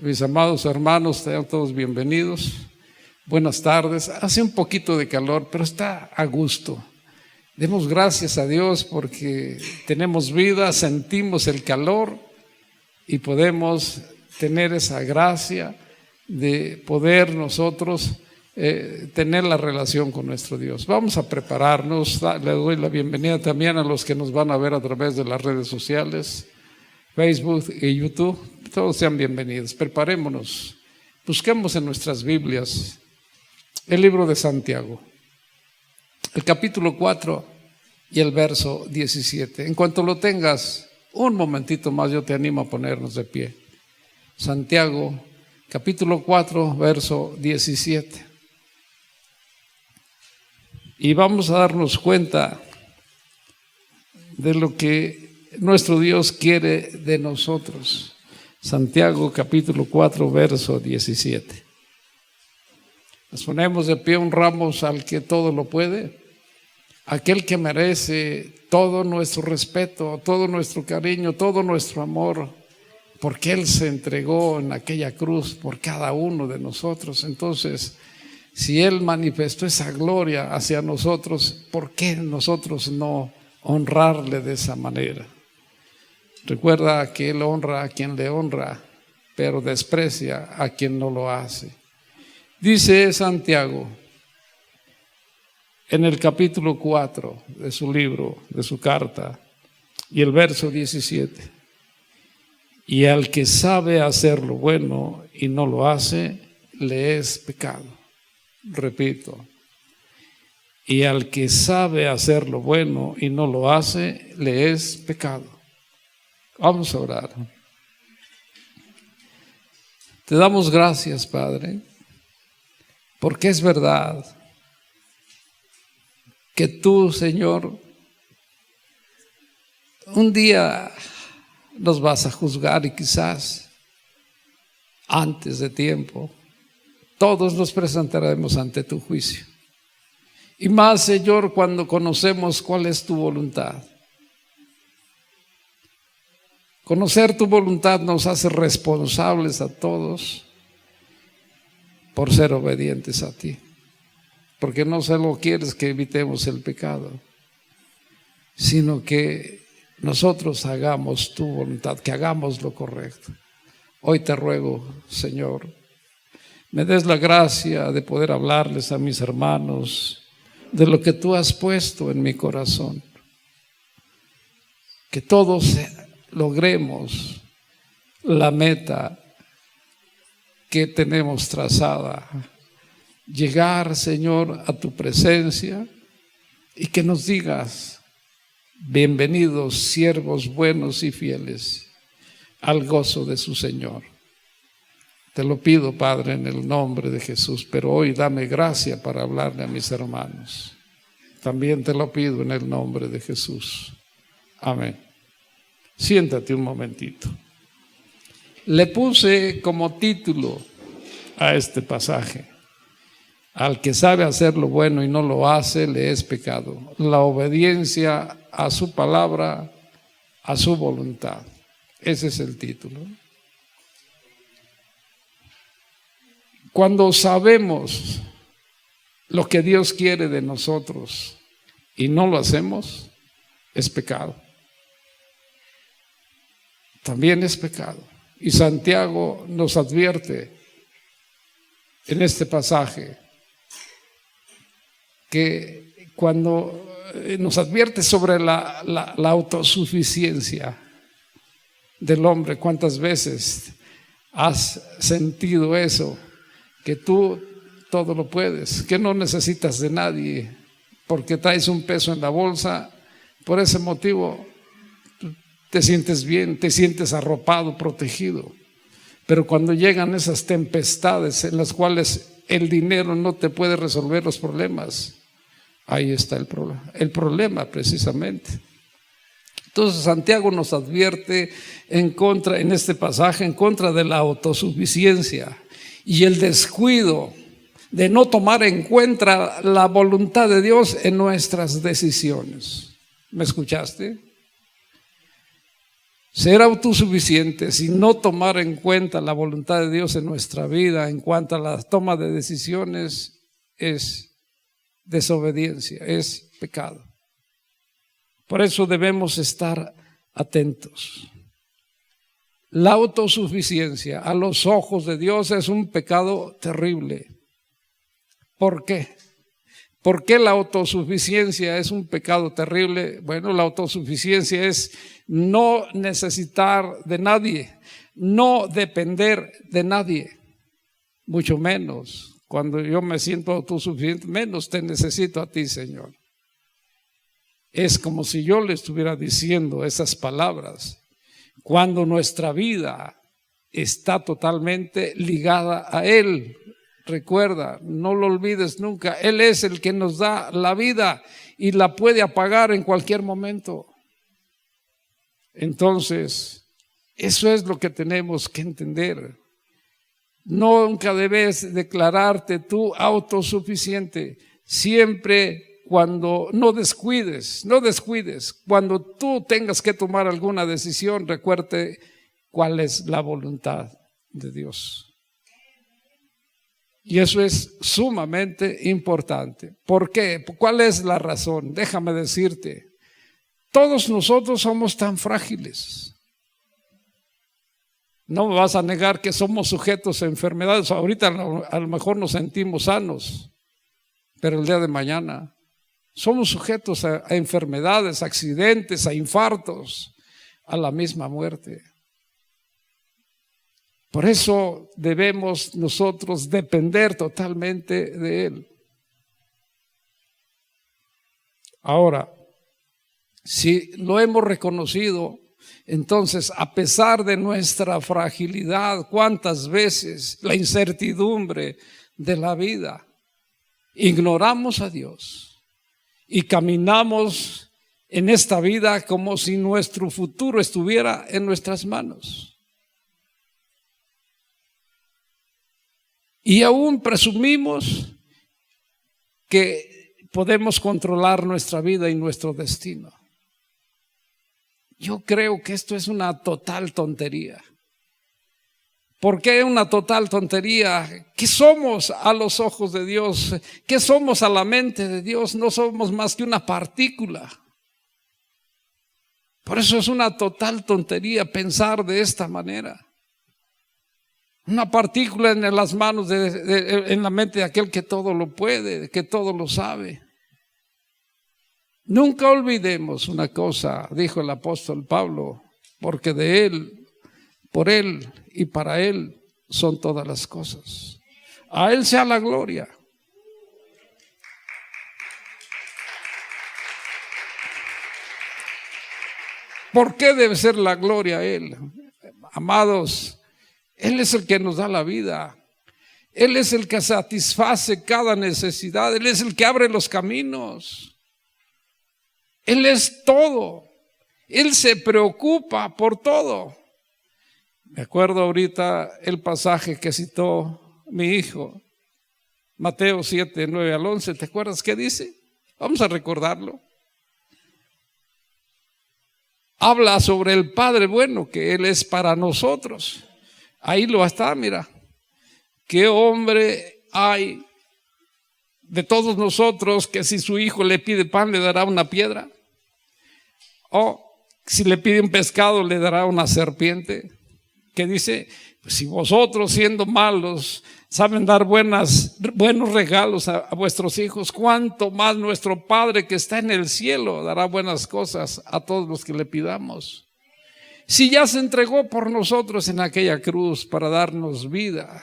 Mis amados hermanos, sean todos bienvenidos. Buenas tardes. Hace un poquito de calor, pero está a gusto. Demos gracias a Dios porque tenemos vida, sentimos el calor y podemos tener esa gracia de poder nosotros tener la relación con nuestro Dios. Vamos a prepararnos. Le doy la bienvenida también a los que nos van a ver a través de las redes sociales, Facebook y YouTube. Todos sean bienvenidos. Preparémonos. Busquemos en nuestras Biblias el libro de Santiago, el capítulo 4 y el verso 17. En cuanto lo tengas, un momentito más, yo te animo a ponernos de pie. Santiago, capítulo 4, verso 17. Y vamos a darnos cuenta de lo que nuestro Dios quiere de nosotros. Santiago, capítulo 4, verso 17. Nos ponemos de pie, honramos al que todo lo puede, aquel que merece todo nuestro respeto, todo nuestro cariño, todo nuestro amor, porque Él se entregó en aquella cruz por cada uno de nosotros. Entonces, si Él manifestó esa gloria hacia nosotros, ¿por qué nosotros no honrarle de esa manera? Recuerda que Él honra a quien le honra, pero desprecia a quien no lo hace. Dice Santiago en el capítulo 4 de su libro, de su carta, y el verso 17. Y al que sabe hacer lo bueno y no lo hace, le es pecado. Repito, y al que sabe hacer lo bueno y no lo hace, le es pecado. Vamos a orar. Te damos gracias, Padre, porque es verdad que tú, Señor, un día nos vas a juzgar y quizás antes de tiempo todos nos presentaremos ante tu juicio. Y más, Señor, cuando conocemos cuál es tu voluntad. Conocer tu voluntad nos hace responsables a todos por ser obedientes a ti. Porque no solo quieres que evitemos el pecado, sino que nosotros hagamos tu voluntad, que hagamos lo correcto. Hoy te ruego, Señor, me des la gracia de poder hablarles a mis hermanos de lo que tú has puesto en mi corazón. Que todos logremos la meta que tenemos trazada. Llegar, Señor, a tu presencia y que nos digas: bienvenidos, siervos buenos y fieles, al gozo de su Señor. Te lo pido, Padre, en el nombre de Jesús, pero hoy dame gracia para hablarle a mis hermanos. También te lo pido en el nombre de Jesús. Amén. Siéntate un momentito. Le puse como título a este pasaje: al que sabe hacer lo bueno y no lo hace, le es pecado. La obediencia a su palabra, a su voluntad. Ese es el título. Cuando sabemos lo que Dios quiere de nosotros y no lo hacemos, es pecado. También es pecado. Y Santiago nos advierte en este pasaje que cuando nos advierte sobre la autosuficiencia del hombre, ¿cuántas veces has sentido eso? Que tú todo lo puedes, que no necesitas de nadie, porque traes un peso en la bolsa. Por ese motivo te sientes bien, te sientes arropado, protegido. Pero cuando llegan esas tempestades en las cuales el dinero no te puede resolver los problemas, ahí está el problema precisamente. Entonces Santiago nos advierte en este pasaje, en contra de la autosuficiencia y el descuido de no tomar en cuenta la voluntad de Dios en nuestras decisiones. ¿Me escuchaste? Ser autosuficientes y no tomar en cuenta la voluntad de Dios en nuestra vida en cuanto a la toma de decisiones es desobediencia, es pecado. Por eso debemos estar atentos. La autosuficiencia a los ojos de Dios es un pecado terrible. ¿Por qué? ¿Por qué la autosuficiencia es un pecado terrible? Bueno, la autosuficiencia es no necesitar de nadie, no depender de nadie, mucho menos. Cuando yo me siento autosuficiente, menos te necesito a ti, Señor. Es como si yo le estuviera diciendo esas palabras. Cuando nuestra vida está totalmente ligada a Él. Recuerda, no lo olvides nunca, Él es el que nos da la vida y la puede apagar en cualquier momento. Entonces, eso es lo que tenemos que entender. Nunca debes declararte tú autosuficiente, siempre cuando no descuides, cuando tú tengas que tomar alguna decisión, recuerde cuál es la voluntad de Dios. Y eso es sumamente importante. ¿Por qué? ¿Cuál es la razón? Déjame decirte, todos nosotros somos tan frágiles. No me vas a negar que somos sujetos a enfermedades. Ahorita a lo mejor nos sentimos sanos, pero el día de mañana somos sujetos a enfermedades, accidentes, a infartos, a la misma muerte. Por eso debemos nosotros depender totalmente de Él. Ahora, si lo hemos reconocido, entonces a pesar de nuestra fragilidad, ¿cuántas veces la incertidumbre de la vida ignoramos a Dios y caminamos en esta vida como si nuestro futuro estuviera en nuestras manos? Y aún presumimos que podemos controlar nuestra vida y nuestro destino. Yo creo que esto es una total tontería. ¿Por qué una total tontería? ¿Qué somos a los ojos de Dios? ¿Qué somos a la mente de Dios? No somos más que una partícula. Por eso es una total tontería pensar de esta manera. Una partícula en las manos, en la mente de aquel que todo lo puede, que todo lo sabe. Nunca olvidemos una cosa, dijo el apóstol Pablo, porque de Él, por Él y para Él son todas las cosas. A Él sea la gloria. ¿Por qué debe ser la gloria a Él? Amados, Él es el que nos da la vida. Él es el que satisface cada necesidad. Él es el que abre los caminos. Él es todo. Él se preocupa por todo. Me acuerdo ahorita el pasaje que citó mi hijo, Mateo 7, 9 al 11. ¿Te acuerdas qué dice? Vamos a recordarlo. Habla sobre el Padre bueno que Él es para nosotros. Ahí lo está, mira. ¿Qué hombre hay de todos nosotros que si su hijo le pide pan le dará una piedra? O si le pide un pescado le dará una serpiente. ¿Qué dice? Pues si vosotros siendo malos saben dar buenos regalos a vuestros hijos, ¿cuánto más nuestro Padre que está en el cielo dará buenas cosas a todos los que le pidamos? Si ya se entregó por nosotros en aquella cruz para darnos vida,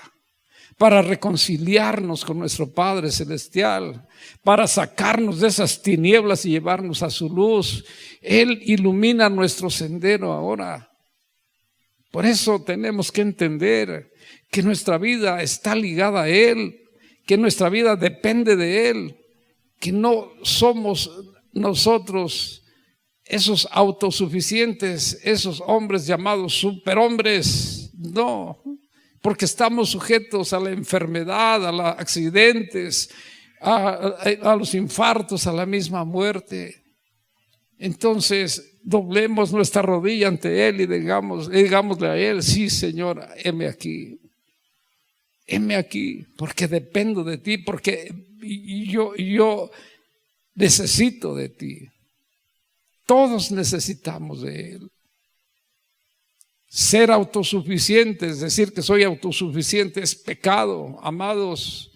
para reconciliarnos con nuestro Padre Celestial, para sacarnos de esas tinieblas y llevarnos a su luz. Él ilumina nuestro sendero ahora. Por eso tenemos que entender que nuestra vida está ligada a Él, que nuestra vida depende de Él, que no somos nosotros esos autosuficientes, esos hombres llamados superhombres, no, porque estamos sujetos a la enfermedad, a los accidentes, a los infartos, a la misma muerte. Entonces, doblemos nuestra rodilla ante Él y digámosle a Él: sí, Señor, heme aquí, porque dependo de ti, porque yo necesito de ti. Todos necesitamos de Él. Ser autosuficientes, decir que soy autosuficiente, es pecado, amados.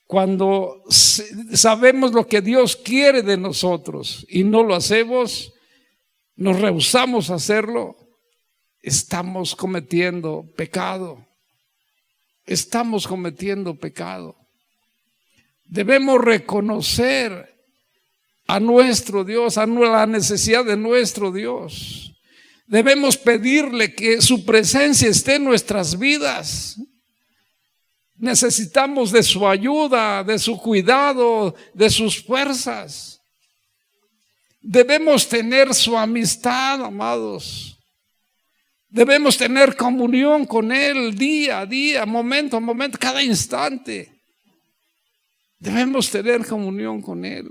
Cuando sabemos lo que Dios quiere de nosotros y no lo hacemos, nos rehusamos a hacerlo, estamos cometiendo pecado. Estamos cometiendo pecado. Debemos reconocer a nuestro Dios, a la necesidad de nuestro Dios. Debemos pedirle que su presencia esté en nuestras vidas. Necesitamos de su ayuda, de su cuidado, de sus fuerzas. Debemos tener su amistad, amados. Debemos tener comunión con Él día a día, momento a momento, cada instante. Debemos tener comunión con Él.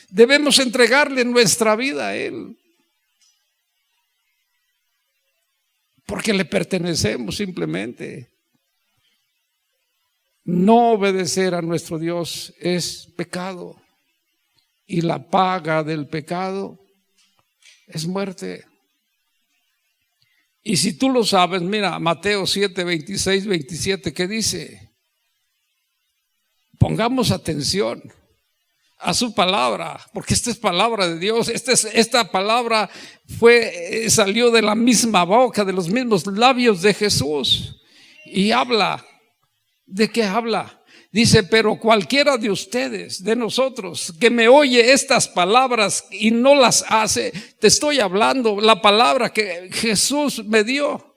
Debemos entregarle nuestra vida a Él. Porque le pertenecemos simplemente. No obedecer a nuestro Dios es pecado. Y la paga del pecado es muerte. Y si tú lo sabes, mira Mateo 7, 26, 27, ¿qué dice? Pongamos atención a su palabra, porque esta es palabra de Dios. Esta palabra salió de la misma boca, de los mismos labios de Jesús. Y habla, ¿de qué habla? Dice: pero cualquiera de ustedes, de nosotros, que me oye estas palabras y no las hace, te estoy hablando la palabra que Jesús me dio.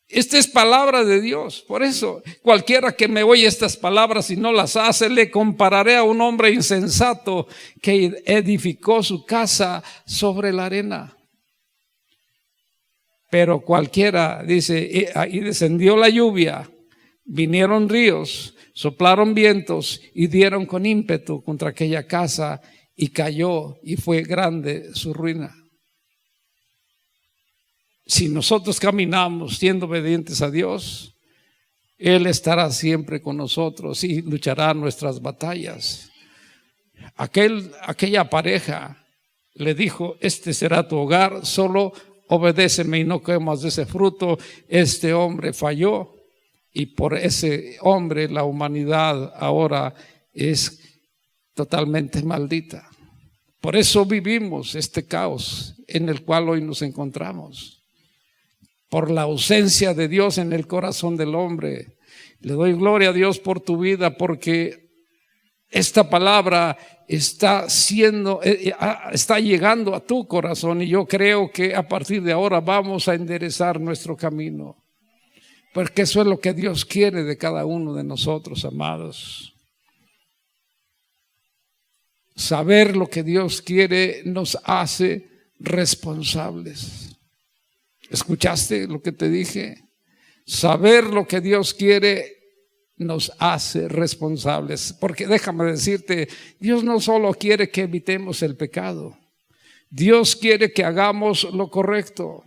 Esta es palabra de Dios. Por eso, cualquiera que me oye estas palabras y no las hace, le compararé a un hombre insensato que edificó su casa sobre la arena. Pero cualquiera, dice, y descendió la lluvia, vinieron ríos, soplaron vientos y dieron con ímpetu contra aquella casa, y cayó, y fue grande su ruina. Si nosotros caminamos siendo obedientes a Dios, Él estará siempre con nosotros y luchará nuestras batallas. Aquella pareja le dijo: este será tu hogar, solo obedéceme y no comas de ese fruto. Este hombre falló, y por ese hombre la humanidad ahora es totalmente maldita. Por eso vivimos este caos en el cual hoy nos encontramos. Por la ausencia de Dios en el corazón del hombre. Le doy gloria a Dios por tu vida, porque esta palabra está llegando a tu corazón, y yo creo que a partir de ahora vamos a enderezar nuestro camino, porque eso es lo que Dios quiere de cada uno de nosotros, amados. Saber lo que Dios quiere nos hace responsables. ¿Escuchaste lo que te dije? Saber lo que Dios quiere nos hace responsables. Porque déjame decirte, Dios no solo quiere que evitemos el pecado, Dios quiere que hagamos lo correcto.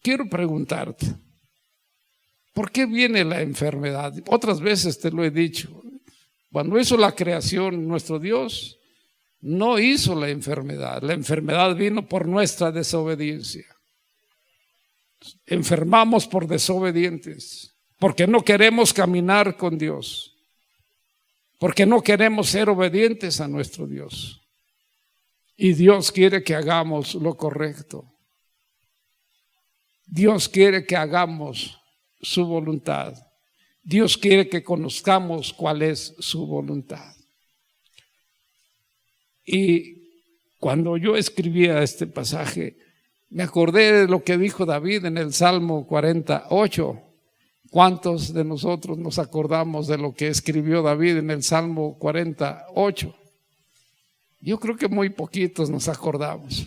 Quiero preguntarte, ¿por qué viene la enfermedad? Otras veces te lo he dicho. Cuando hizo la creación, nuestro Dios no hizo la enfermedad. La enfermedad vino por nuestra desobediencia. Enfermamos por desobedientes, porque no queremos caminar con Dios, porque no queremos ser obedientes a nuestro Dios. Y Dios quiere que hagamos lo correcto. Dios quiere que hagamos su voluntad. Dios quiere que conozcamos cuál es su voluntad. Y cuando yo escribía este pasaje, me acordé de lo que dijo David en el Salmo 48. ¿Cuántos de nosotros nos acordamos de lo que escribió David en el Salmo 48? Yo creo que muy poquitos nos acordamos.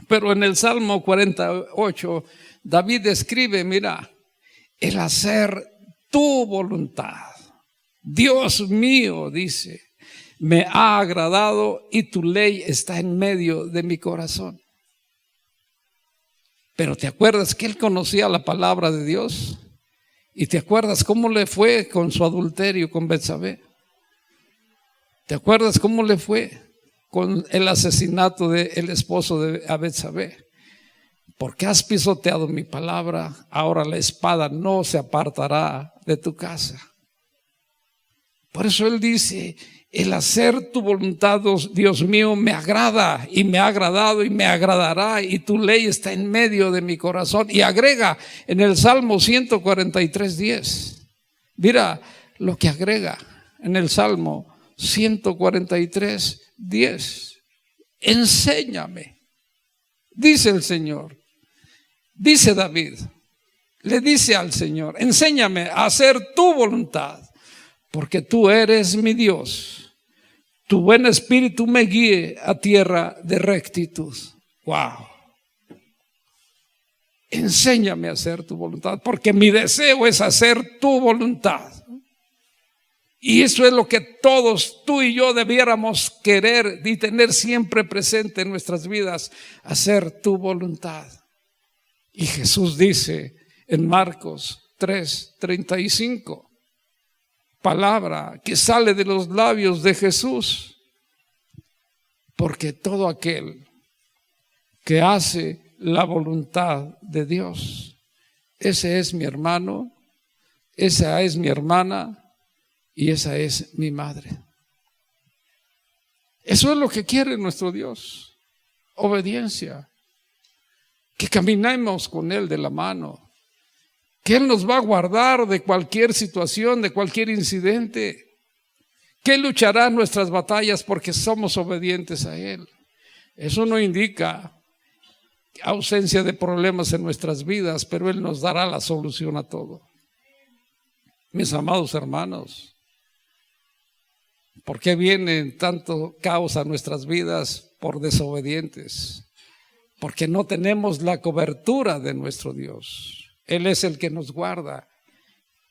Pero en el Salmo 48, David escribe: mira, el hacer tu voluntad. Dios mío, dice, me ha agradado y tu ley está en medio de mi corazón. Pero ¿te acuerdas que él conocía la palabra de Dios? ¿Y te acuerdas cómo le fue con su adulterio con Betsabé? ¿Te acuerdas cómo le fue con el asesinato del esposo de Betsabé? Porque has pisoteado mi palabra, ahora la espada no se apartará de tu casa. Por eso él dice, el hacer tu voluntad, Dios mío, me agrada y me ha agradado y me agradará, y tu ley está en medio de mi corazón. Y agrega en el Salmo 143:10. Mira lo que agrega en el Salmo 143:10. Enséñame, dice el Señor. Dice David, le dice al Señor, enséñame a hacer tu voluntad, porque tú eres mi Dios. Tu buen espíritu me guíe a tierra de rectitud. Wow. Enséñame a hacer tu voluntad, porque mi deseo es hacer tu voluntad. Y eso es lo que todos, tú y yo, debiéramos querer y tener siempre presente en nuestras vidas, hacer tu voluntad. Y Jesús dice en Marcos 3:35, palabra que sale de los labios de Jesús, porque todo aquel que hace la voluntad de Dios, ese es mi hermano, esa es mi hermana y esa es mi madre. Eso es lo que quiere nuestro Dios, obediencia. Que caminemos con Él de la mano, que Él nos va a guardar de cualquier situación, de cualquier incidente, que Él luchará nuestras batallas porque somos obedientes a Él. Eso no indica ausencia de problemas en nuestras vidas, pero Él nos dará la solución a todo. Mis amados hermanos, ¿por qué viene tanto caos a nuestras vidas? Por desobedientes. Porque no tenemos la cobertura de nuestro Dios. Él es el que nos guarda.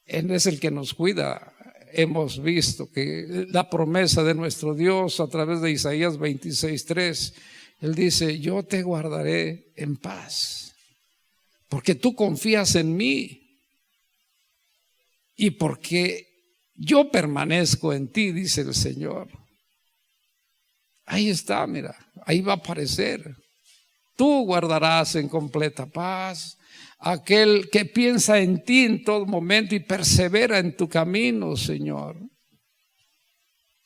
Él es el que nos cuida. Hemos visto que la promesa de nuestro Dios a través de Isaías 26:3, Él dice, yo te guardaré en paz, porque tú confías en mí y porque yo permanezco en ti, dice el Señor. Ahí está, mira, ahí va a aparecer. Tú guardarás en completa paz aquel que piensa en ti en todo momento y persevera en tu camino, Señor.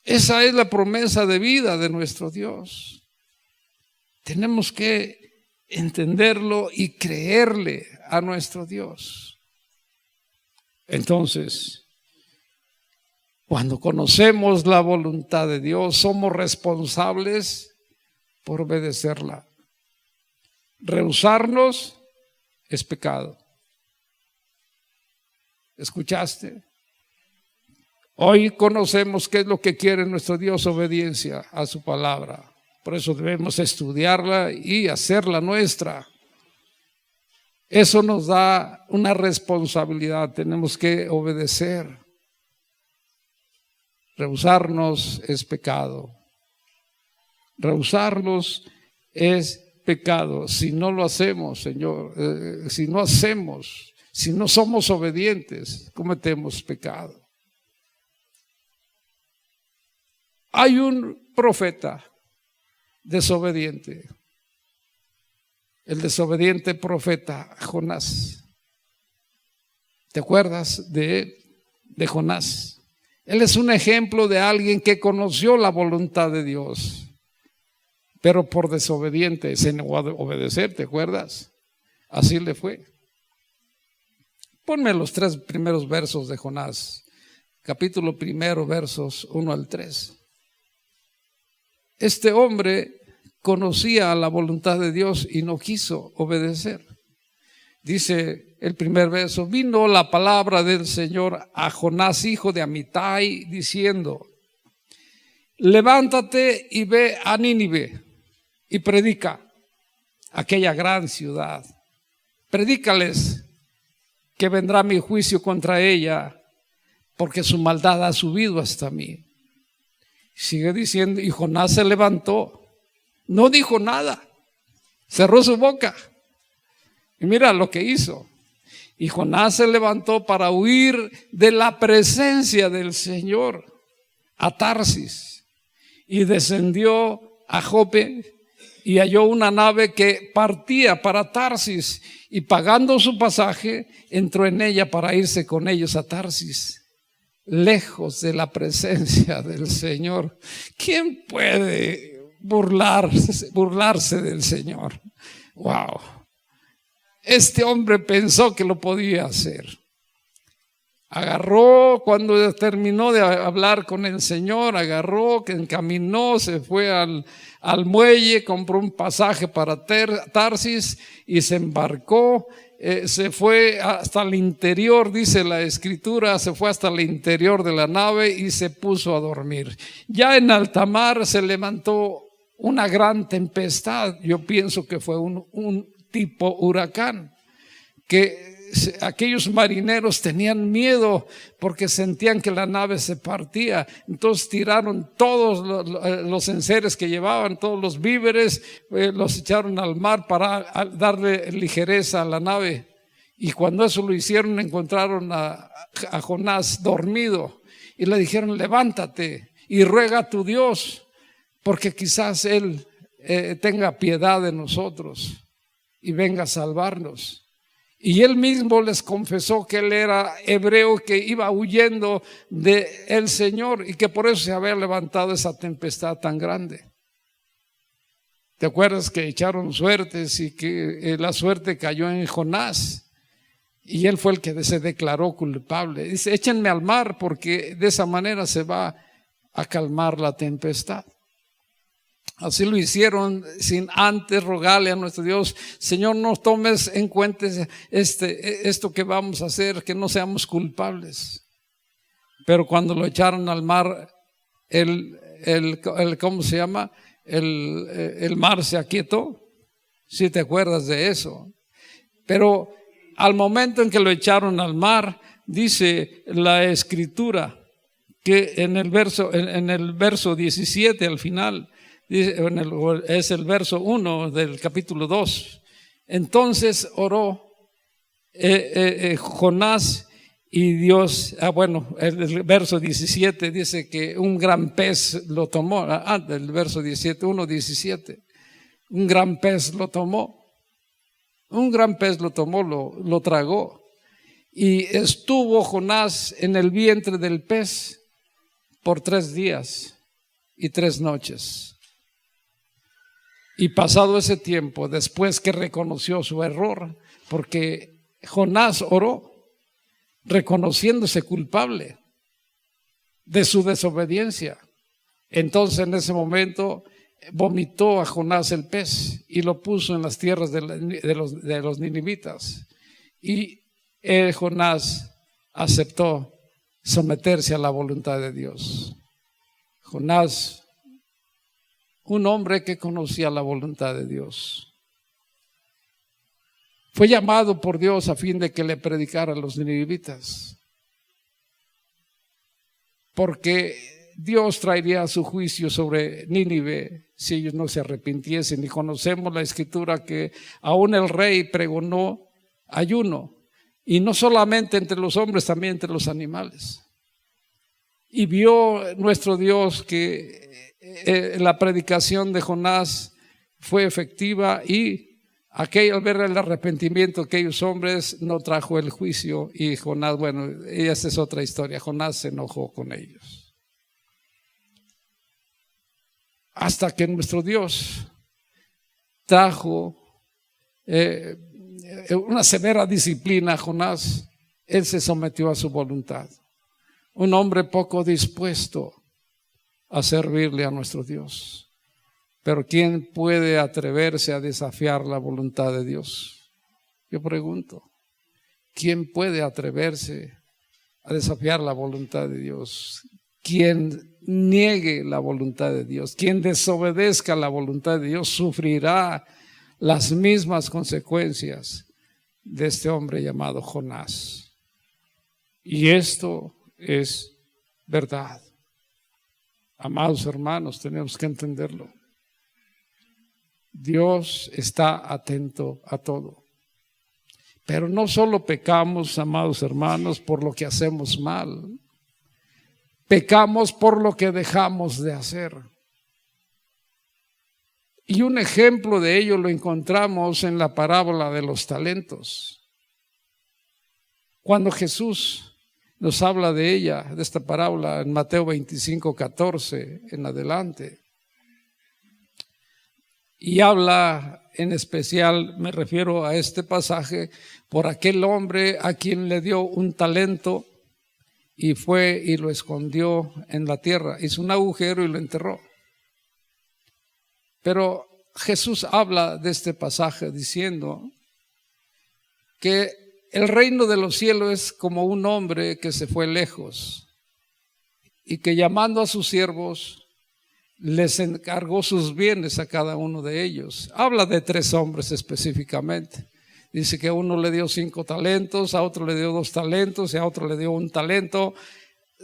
Esa es la promesa de vida de nuestro Dios. Tenemos que entenderlo y creerle a nuestro Dios. Entonces, cuando conocemos la voluntad de Dios, somos responsables por obedecerla. Rehusarnos es pecado. ¿Escuchaste? Hoy conocemos qué es lo que quiere nuestro Dios, obediencia a su palabra. Por eso debemos estudiarla y hacerla nuestra. Eso nos da una responsabilidad, tenemos que obedecer. Rehusarnos es pecado. Rehusarnos es pecado. Si no lo hacemos, Señor, si no somos obedientes, cometemos pecado. Hay un profeta desobediente, el desobediente profeta Jonás. ¿Te acuerdas de Jonás? Él es un ejemplo de alguien que conoció la voluntad de Dios, pero por desobediente se negó a obedecer, ¿te acuerdas? Así le fue. Ponme los 3 primeros versos de Jonás, capítulo 1, versos 1 al 3. Este hombre conocía la voluntad de Dios y no quiso obedecer. Dice el primer verso, vino la palabra del Señor a Jonás, hijo de Amitai, diciendo, levántate y ve a Nínive y predica aquella gran ciudad. Predícales que vendrá mi juicio contra ella, porque su maldad ha subido hasta mí. Sigue diciendo, y Jonás se levantó, no dijo nada, cerró su boca. Y mira lo que hizo. Y Jonás se levantó para huir de la presencia del Señor a Tarsis, y descendió a Jope y halló una nave que partía para Tarsis, y pagando su pasaje entró en ella para irse con ellos a Tarsis, lejos de la presencia del Señor. ¿Quién puede burlarse del Señor? Wow. Este hombre pensó que lo podía hacer. Agarró, cuando terminó de hablar con el Señor, agarró, que encaminó, se fue al muelle, compró un pasaje para Tarsis y se embarcó. Se fue hasta el interior, dice la escritura, se fue hasta el interior de la nave y se puso a dormir. Ya en alta mar se levantó una gran tempestad. Yo pienso que fue un tipo huracán, que aquellos marineros tenían miedo porque sentían que la nave se partía. Entonces tiraron todos los enseres que llevaban, todos los víveres, los echaron al mar para darle ligereza a la nave. Y cuando eso lo hicieron, encontraron a Jonás dormido y le dijeron: levántate y ruega a tu Dios, porque quizás Él tenga piedad de nosotros y venga a salvarnos. Y él mismo les confesó que él era hebreo, que iba huyendo del Señor y que por eso se había levantado esa tempestad tan grande. ¿Te acuerdas que echaron suertes y que la suerte cayó en Jonás? Y él fue el que se declaró culpable. Dice: échenme al mar, porque de esa manera se va a calmar la tempestad. Así lo hicieron sin antes rogarle a nuestro Dios: Señor, no tomes en cuenta esto que vamos a hacer, que no seamos culpables. Pero cuando lo echaron al mar, ¿cómo se llama? El mar se aquietó. Si te acuerdas de eso. Pero al momento en que lo echaron al mar, dice la escritura que en el verso 17 al final, es el verso 1 del capítulo 2. Entonces oró Jonás y Dios, el verso 17 dice que un gran pez lo tomó, el verso 17, 1:17, un gran pez lo tomó, lo tragó, y estuvo Jonás en el vientre del pez por 3 días y 3 noches. Y pasado ese tiempo, después que reconoció su error, porque Jonás oró reconociéndose culpable de su desobediencia, entonces en ese momento vomitó a Jonás el pez y lo puso en las tierras de los ninivitas. Y Jonás aceptó someterse a la voluntad de Dios. Jonás, un hombre que conocía la voluntad de Dios, fue llamado por Dios a fin de que le predicara a los ninivitas, porque Dios traería su juicio sobre Nínive si ellos no se arrepintiesen. Y conocemos la escritura que aún el rey pregonó ayuno, y no solamente entre los hombres, también entre los animales. Y vio nuestro Dios que la predicación de Jonás fue efectiva, y al ver el arrepentimiento de aquellos hombres no trajo el juicio. Y Jonás, esa es otra historia, Jonás se enojó con ellos. Hasta que nuestro Dios trajo una severa disciplina a Jonás, él se sometió a su voluntad. Un hombre poco dispuesto a servirle a nuestro Dios. Pero ¿quién puede atreverse a desafiar la voluntad de Dios? Yo pregunto, ¿quién puede atreverse a desafiar la voluntad de Dios? Quien niegue la voluntad de Dios, quien desobedezca la voluntad de Dios, sufrirá las mismas consecuencias de este hombre llamado Jonás. Y esto es verdad. Amados hermanos, tenemos que entenderlo. Dios está atento a todo. Pero no solo pecamos, amados hermanos, por lo que hacemos mal. Pecamos por lo que dejamos de hacer. Y un ejemplo de ello lo encontramos en la parábola de los talentos. Cuando Jesús nos habla de ella, de esta parábola, en Mateo 25:14 en adelante. Y habla en especial, me refiero a este pasaje, por aquel hombre a quien le dio un talento y fue y lo escondió en la tierra. Hizo un agujero y lo enterró. Pero Jesús habla de este pasaje diciendo que el reino de los cielos es como un hombre que se fue lejos y que llamando a sus siervos les encargó sus bienes a cada uno de ellos. Habla de 3 hombres específicamente. Dice que a uno le dio 5 talentos, a otro le dio 2 talentos y a otro le dio 1 talento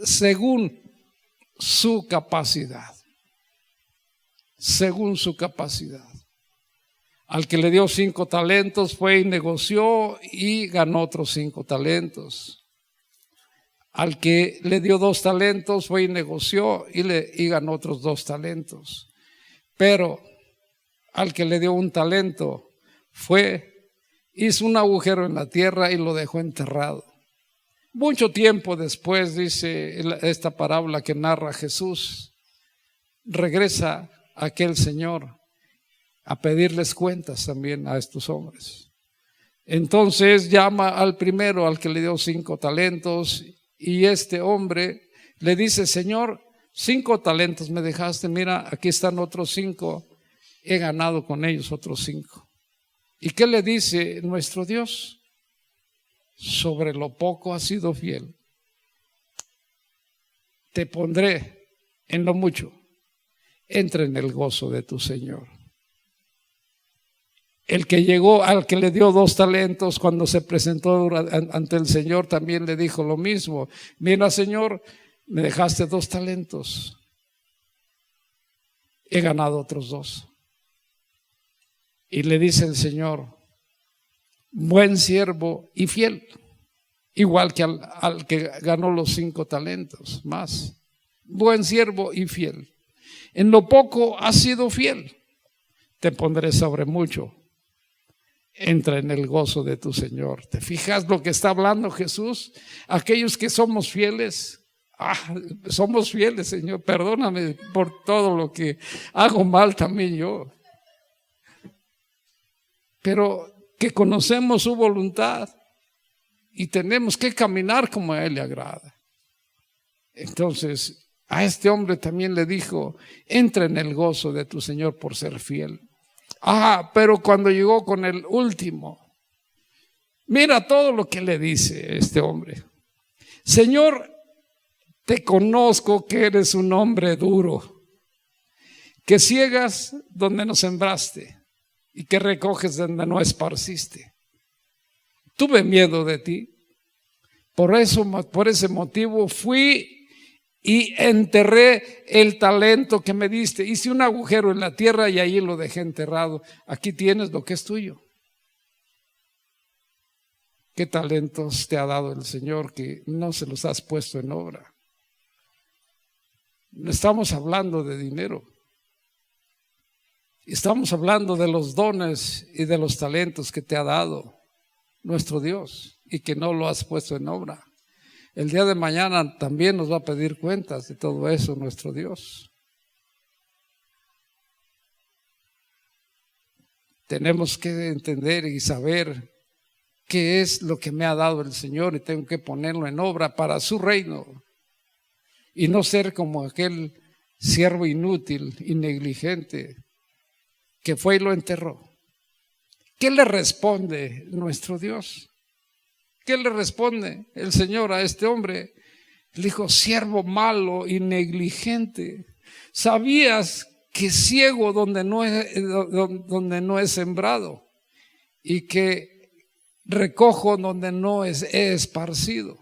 según su capacidad. Según su capacidad. Al que le dio 5 talentos fue y negoció y ganó otros 5 talentos. Al que le dio 2 talentos fue y negoció y ganó otros 2 talentos. Pero al que le dio 1 talento fue, hizo un agujero en la tierra y lo dejó enterrado. Mucho tiempo después, dice esta parábola que narra Jesús, regresa aquel señor a pedirles cuentas también a estos hombres. Entonces llama al primero, al que le dio 5 talentos, y este hombre le dice: Señor, 5 talentos me dejaste, mira, aquí están otros 5, he ganado con ellos otros 5. ¿Y qué le dice nuestro Dios? Sobre lo poco has sido fiel, te pondré en lo mucho, entra en el gozo de tu Señor. El que llegó, al que le dio 2 talentos, cuando se presentó ante el Señor, también le dijo lo mismo: mira, Señor, me dejaste 2 talentos, he ganado otros 2. Y le dice el Señor: buen siervo y fiel, igual que al que ganó los 5 talentos más. Buen siervo y fiel, en lo poco has sido fiel, te pondré sobre mucho, entra en el gozo de tu Señor. ¿Te fijas lo que está hablando Jesús? Aquellos que somos fieles, somos fieles, Señor, perdóname por todo lo que hago mal también yo, pero que conocemos su voluntad y tenemos que caminar como a Él le agrada. Entonces a este hombre también le dijo: entra en el gozo de tu Señor por ser fiel. Pero cuando llegó con el último, mira todo lo que le dice este hombre: Señor, te conozco que eres un hombre duro, que ciegas donde no sembraste y que recoges donde no esparciste. Tuve miedo de ti, por ese motivo fui y enterré el talento que me diste. Hice un agujero en la tierra y ahí lo dejé enterrado. Aquí tienes lo que es tuyo. ¿Qué talentos te ha dado el Señor que no se los has puesto en obra? No estamos hablando de dinero. Estamos hablando de los dones y de los talentos que te ha dado nuestro Dios y que no lo has puesto en obra. El día de mañana también nos va a pedir cuentas de todo eso nuestro Dios. Tenemos que entender y saber qué es lo que me ha dado el Señor y tengo que ponerlo en obra para su reino y no ser como aquel siervo inútil y negligente que fue y lo enterró. ¿Qué le responde nuestro Dios? ¿Qué le responde el Señor a este hombre? Le dijo: siervo malo y negligente, ¿sabías que ciego donde no he sembrado y que recojo donde no he esparcido?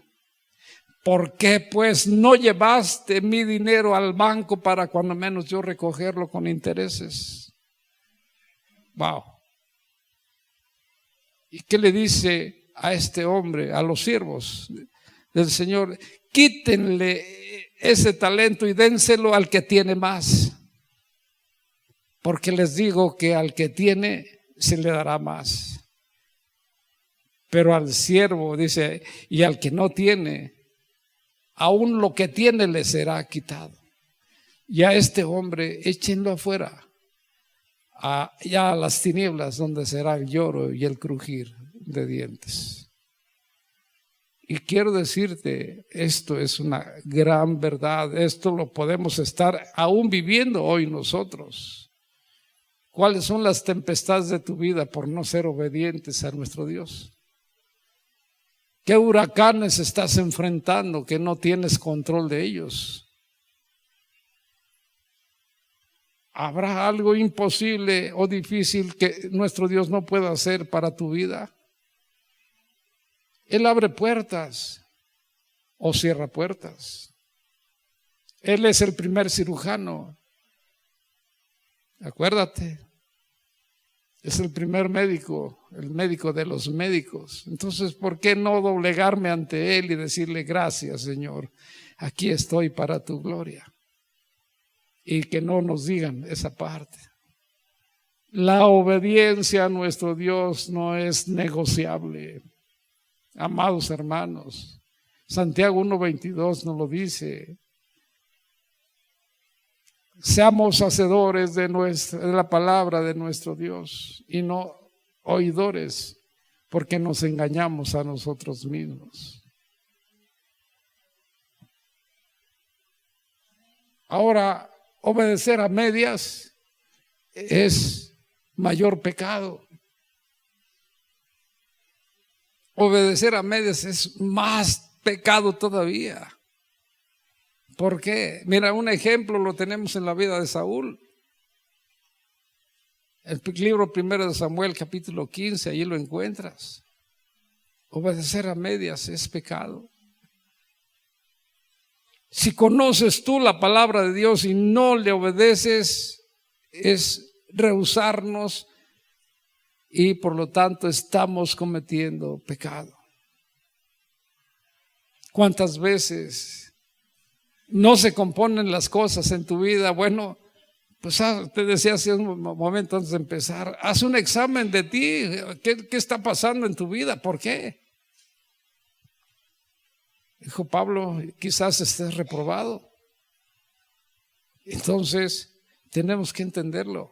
¿Por qué pues no llevaste mi dinero al banco para cuando menos yo recogerlo con intereses? Wow. ¿Y qué le dice a este hombre, a los siervos del Señor? Quítenle ese talento y dénselo al que tiene más. Porque les digo que al que tiene se le dará más. Pero al siervo, dice, y al que no tiene, aún lo que tiene le será quitado. Y a este hombre échenlo afuera, ya a las tinieblas, donde será el lloro y el crujir de dientes. Y quiero decirte, esto es una gran verdad. Esto lo podemos estar aún viviendo hoy nosotros. ¿Cuáles son las tempestades de tu vida por no ser obedientes a nuestro Dios? ¿Qué huracanes estás enfrentando que no tienes control de ellos? ¿Habrá algo imposible o difícil que nuestro Dios no pueda hacer para tu vida? Él abre puertas o cierra puertas. Él es el primer cirujano. Acuérdate, es el primer médico, el médico de los médicos. Entonces, ¿por qué no doblegarme ante Él y decirle gracias, Señor? Aquí estoy para tu gloria. Y que no nos digan esa parte. La obediencia a nuestro Dios no es negociable. Amados hermanos, Santiago 1:22 nos lo dice. Seamos hacedores de la palabra de nuestro Dios y no oidores, porque nos engañamos a nosotros mismos. Ahora, obedecer a medias es mayor pecado. Obedecer a medias es más pecado todavía. ¿Por qué? Mira, un ejemplo lo tenemos en la vida de Saúl. El libro primero de Samuel, capítulo 15, allí lo encuentras. Obedecer a medias es pecado. Si conoces tú la palabra de Dios y no le obedeces, es rehusarnos y por lo tanto estamos cometiendo pecado. ¿Cuántas veces no se componen las cosas en tu vida? Bueno, pues te decía hace un momento antes de empezar, haz un examen de ti. ¿Qué está pasando en tu vida? ¿Por qué? Dijo Pablo, quizás estés reprobado. Entonces, tenemos que entenderlo.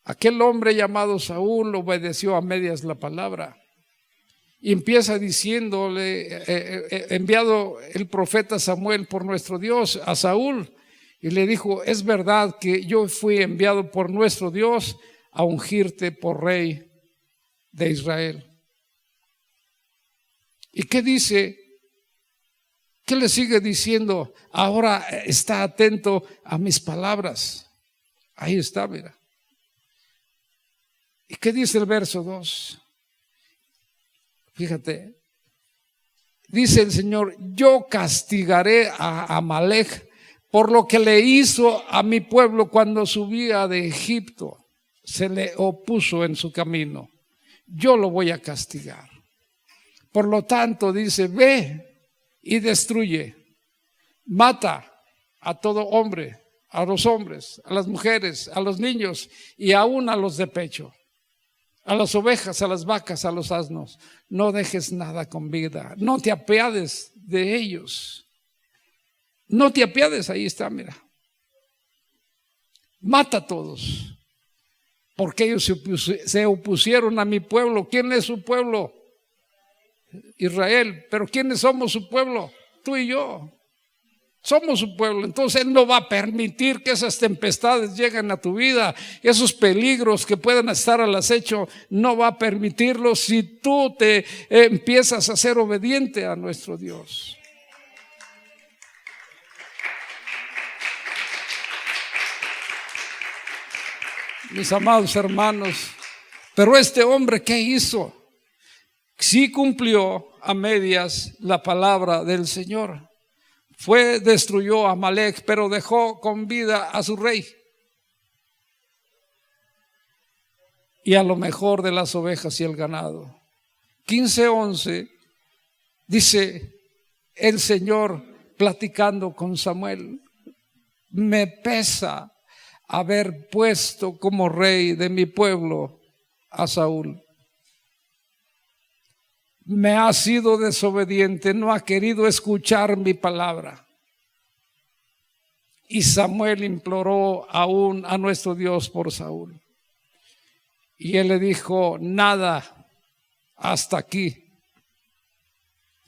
Aquel hombre llamado Saúl obedeció a medias la palabra. Y empieza diciéndole, enviado el profeta Samuel por nuestro Dios a Saúl, y le dijo, es verdad que yo fui enviado por nuestro Dios a ungirte por rey de Israel. ¿Y qué dice? ¿Qué le sigue diciendo? Ahora está atento a mis palabras. Ahí está, mira. ¿Y qué dice el verso 2? Fíjate, dice el Señor, yo castigaré a Amalek por lo que le hizo a mi pueblo cuando subía de Egipto. Se le opuso en su camino. Yo lo voy a castigar. Por lo tanto, dice, ve y destruye. Mata a todo hombre, a los hombres, a las mujeres, a los niños y aún a los de pecho. A las ovejas, a las vacas, a los asnos. No dejes nada con vida. No te apiades de ellos. No te apiades, ahí está, mira. Mata a todos. Porque ellos se opusieron a mi pueblo. ¿Quién es su pueblo? Israel. Pero ¿quiénes somos su pueblo? Tú y yo. Somos su pueblo. Entonces Él no va a permitir que esas tempestades lleguen a tu vida. Esos peligros que puedan estar al acecho, no va a permitirlo si tú te empiezas a ser obediente a nuestro Dios. Mis amados hermanos, pero este hombre, ¿qué hizo? Sí cumplió a medias la palabra del Señor. Destruyó a Amalec, pero dejó con vida a su rey y a lo mejor de las ovejas y el ganado. 15:11 dice el Señor platicando con Samuel: me pesa haber puesto como rey de mi pueblo a Saúl. Me ha sido desobediente, no ha querido escuchar mi palabra. Y Samuel imploró aún a nuestro Dios por Saúl. Y él le dijo: nada, hasta aquí.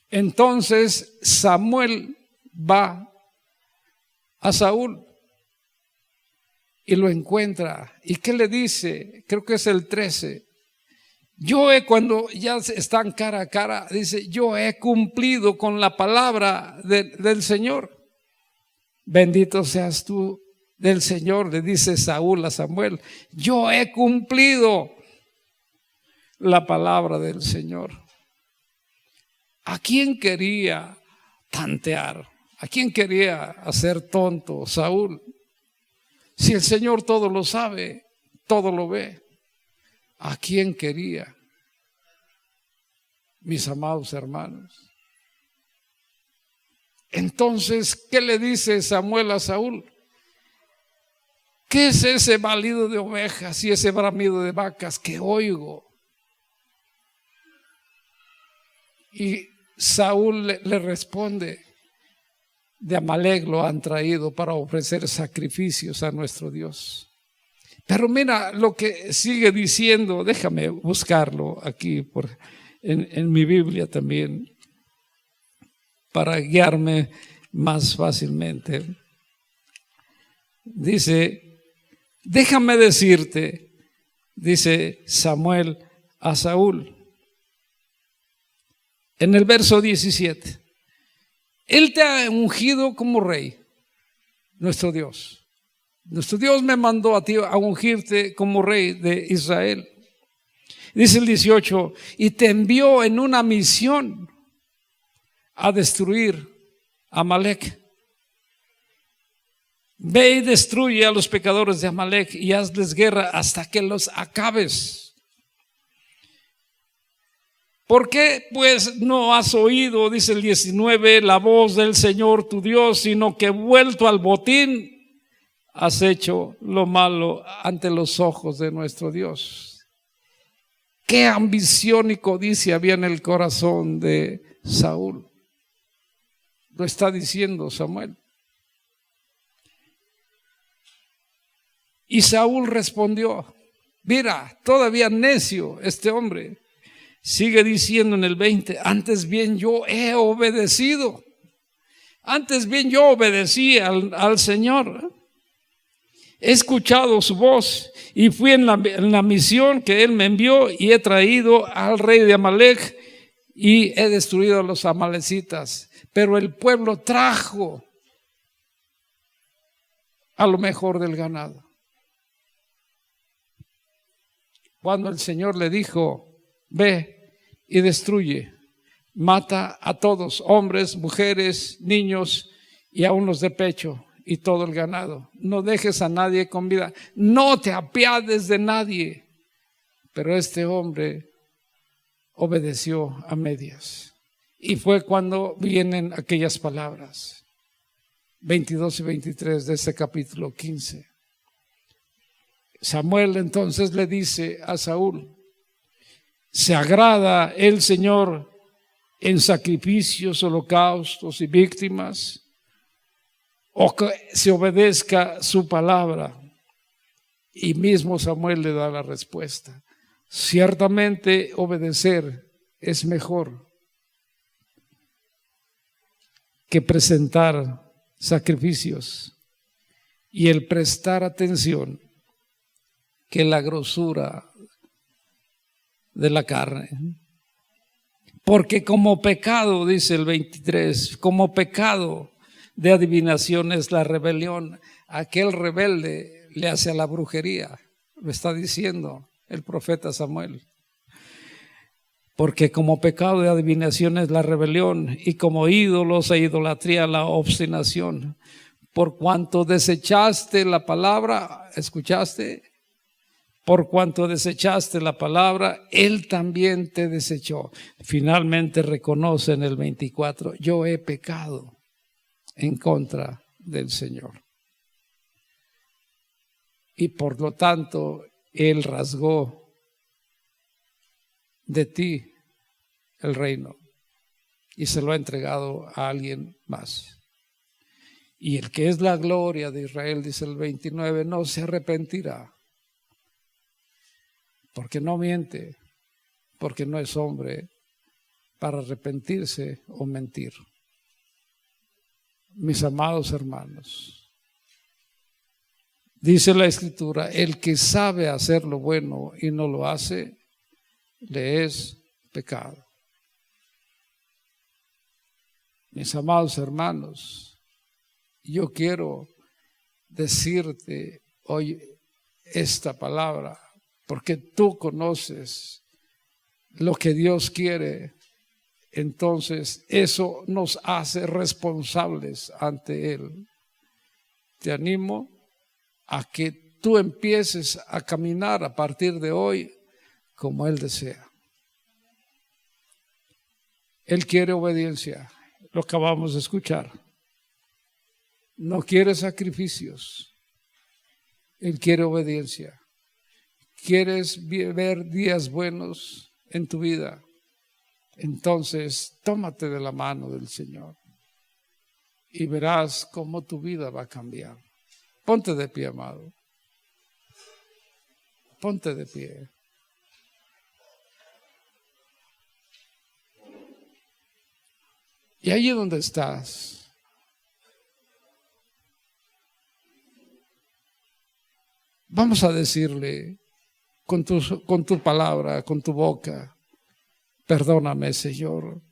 Entonces Samuel va a Saúl y lo encuentra. ¿Y qué le dice? Creo que es el 13. Cuando ya están cara a cara, dice: yo he cumplido con la palabra del Señor. Bendito seas tú del Señor, le dice Saúl a Samuel: yo he cumplido la palabra del Señor. ¿A quién quería tantear? ¿A quién quería hacer tonto Saúl? Si el Señor todo lo sabe, todo lo ve. ¿A quién quería? Mis amados hermanos. Entonces, ¿qué le dice Samuel a Saúl? ¿Qué es ese balido de ovejas y ese bramido de vacas que oigo? Y Saúl le responde: de Amalec lo han traído para ofrecer sacrificios a nuestro Dios. Pero mira lo que sigue diciendo. Déjame buscarlo aquí en mi Biblia también, para guiarme más fácilmente. Dice: déjame decirte, dice Samuel a Saúl, en el verso 17, Él te ha ungido como rey, nuestro Dios. Nuestro Dios me mandó a ti a ungirte como rey de Israel. Dice el 18, y te envió en una misión a destruir a Amalec. Ve y destruye a los pecadores de Amalec y hazles guerra hasta que los acabes. ¿Por qué pues no has oído, dice el 19, la voz del Señor tu Dios, sino que vuelto al botín has hecho lo malo ante los ojos de nuestro Dios? ¿Qué ambición y codicia había en el corazón de Saúl? Lo está diciendo Samuel. Y Saúl respondió: mira, todavía necio este hombre. Sigue diciendo en el 20, antes bien yo he obedecido. Antes bien yo obedecí al Señor. He escuchado su voz y fui en la misión que Él me envió y he traído al rey de Amalec y he destruido a los amalecitas. Pero el pueblo trajo a lo mejor del ganado. Cuando el Señor le dijo: ve y destruye, mata a todos, hombres, mujeres, niños y aun los de pecho y todo el ganado. No dejes a nadie con vida, no te apiades de nadie. Pero este hombre obedeció a medias. Y fue cuando vienen aquellas palabras, 22 y 23 de este capítulo 15. Samuel entonces le dice a Saúl: ¿se agrada el Señor en sacrificios, holocaustos y víctimas, o que se obedezca su palabra? Y mismo Samuel le da la respuesta: ciertamente obedecer es mejor que presentar sacrificios, y el prestar atención que la grosura de la carne. Porque como pecado, dice el 23, como pecado de adivinación es la rebelión. Aquel rebelde le hace a la brujería, lo está diciendo el profeta Samuel. Porque como pecado de adivinación es la rebelión, y como ídolos e idolatría la obstinación. Por cuanto desechaste la palabra, ¿escuchaste? Por cuanto desechaste la palabra, Él también te desechó. Finalmente reconoce en el 24, yo he pecado en contra del Señor. Y por lo tanto, Él rasgó de ti el reino y se lo ha entregado a alguien más. Y el que es la gloria de Israel, dice el 29, no se arrepentirá, porque no miente, porque no es hombre para arrepentirse o mentir. Mis amados hermanos, dice la Escritura, el que sabe hacer lo bueno y no lo hace, le es pecado. Mis amados hermanos, yo quiero decirte hoy esta palabra porque tú conoces lo que Dios quiere. Entonces eso nos hace responsables ante Él. Te animo a que tú empieces a caminar a partir de hoy como Él desea. Él quiere obediencia, lo acabamos de escuchar. No quiere sacrificios, Él quiere obediencia. ¿Quieres ver días buenos en tu vida? Entonces tómate de la mano del Señor y verás cómo tu vida va a cambiar. Ponte de pie, amado. Ponte de pie. Y allí donde estás, vamos a decirle con tu palabra, con tu boca, perdóname, Señor,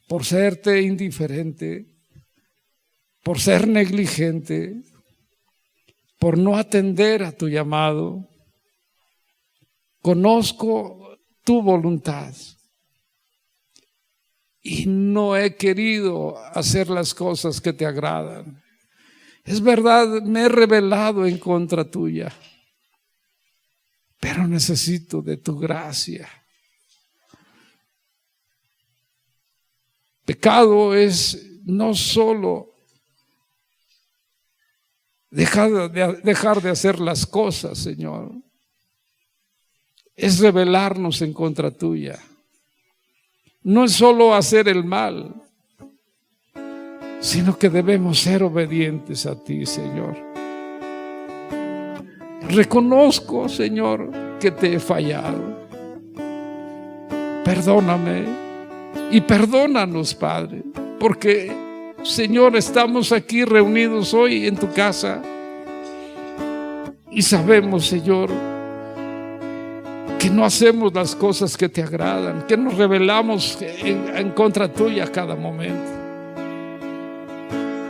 por serte indiferente, por ser negligente, por no atender a tu llamado. Conozco tu voluntad y no he querido hacer las cosas que te agradan. Es verdad, me he rebelado en contra tuya, pero necesito de tu gracia. Pecado es no solo dejar de hacer las cosas, Señor, es rebelarnos en contra tuya. No es solo hacer el mal, sino que debemos ser obedientes a ti, Señor. Reconozco, Señor, que te he fallado. Perdóname y perdónanos, Padre, porque, Señor, estamos aquí reunidos hoy en tu casa y sabemos, Señor, que no hacemos las cosas que te agradan, que nos rebelamos en contra tuya a cada momento.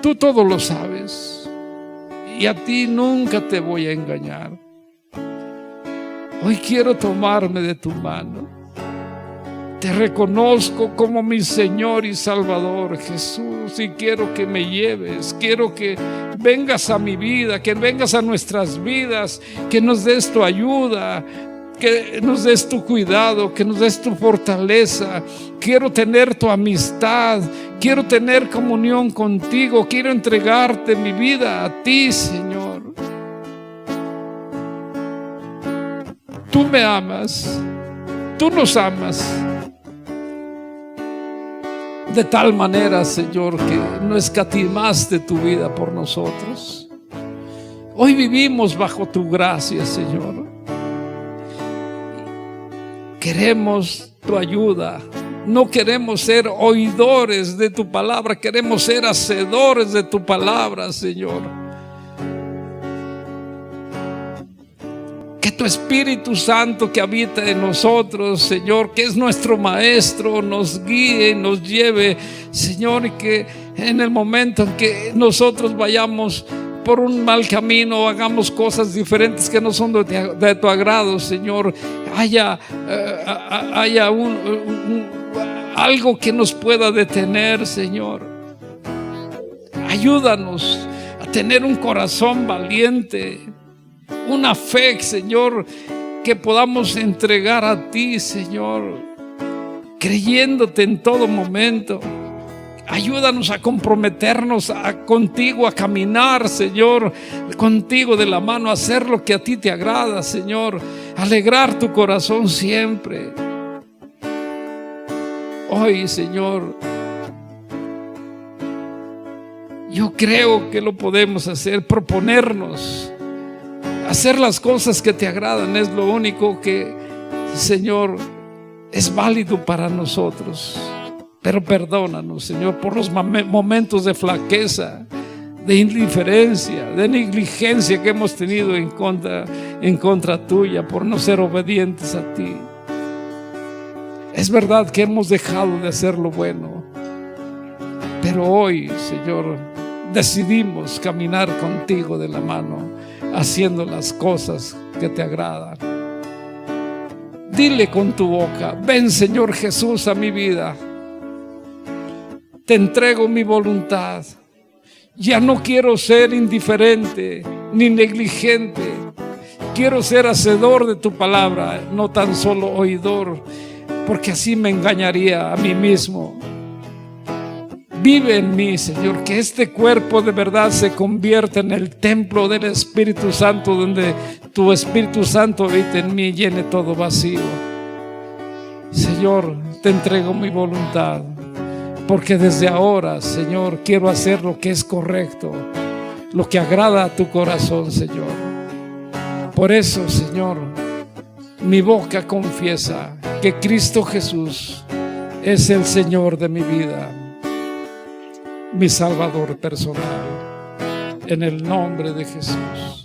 Tú todo lo sabes y a ti nunca te voy a engañar. Hoy quiero tomarme de tu mano. Te reconozco como mi Señor y Salvador, Jesús, y quiero que me lleves, quiero que vengas a mi vida, que vengas a nuestras vidas, que nos des tu ayuda, que nos des tu cuidado, que nos des tu fortaleza. Quiero tener tu amistad, quiero tener comunión contigo, quiero entregarte mi vida a ti, Señor. Tú me amas, tú nos amas de tal manera, Señor, que no escatimaste tu vida por nosotros. Hoy vivimos bajo tu gracia, Señor. Queremos tu ayuda. No queremos ser oidores de tu palabra, queremos ser hacedores de tu palabra, Señor. Que tu Espíritu Santo que habita en nosotros, Señor, que es nuestro Maestro, nos guíe y nos lleve, Señor, y que en el momento en que nosotros vayamos por un mal camino, hagamos cosas diferentes que no son de tu agrado, Señor. Haya algo que nos pueda detener, Señor. Ayúdanos a tener un corazón valiente, una fe, Señor, que podamos entregar a ti, Señor, creyéndote en todo momento. Ayúdanos a comprometernos contigo, a caminar, Señor, contigo de la mano, a hacer lo que a ti te agrada, Señor, alegrar tu corazón siempre. Hoy, Señor, yo creo que lo podemos hacer, proponernos hacer las cosas que te agradan. Es lo único que, Señor, es válido para nosotros. Pero perdónanos, Señor, por los momentos de flaqueza, de indiferencia, de negligencia que hemos tenido en contra tuya, por no ser obedientes a ti. Es verdad que hemos dejado de hacer lo bueno, pero hoy, Señor, decidimos caminar contigo de la mano, haciendo las cosas que te agradan. Dile con tu boca: ven, Señor Jesús, a mi vida. Te entrego mi voluntad. Ya no quiero ser indiferente ni negligente. Quiero ser hacedor de tu palabra, no tan solo oidor, porque así me engañaría a mí mismo. Vive en mí, Señor, que este cuerpo de verdad se convierta en el templo del Espíritu Santo, donde tu Espíritu Santo habita en mí y llene todo vacío. Señor, te entrego mi voluntad, porque desde ahora, Señor, quiero hacer lo que es correcto, lo que agrada a tu corazón, Señor. Por eso, Señor, mi boca confiesa que Cristo Jesús es el Señor de mi vida, mi Salvador personal, en el nombre de Jesús.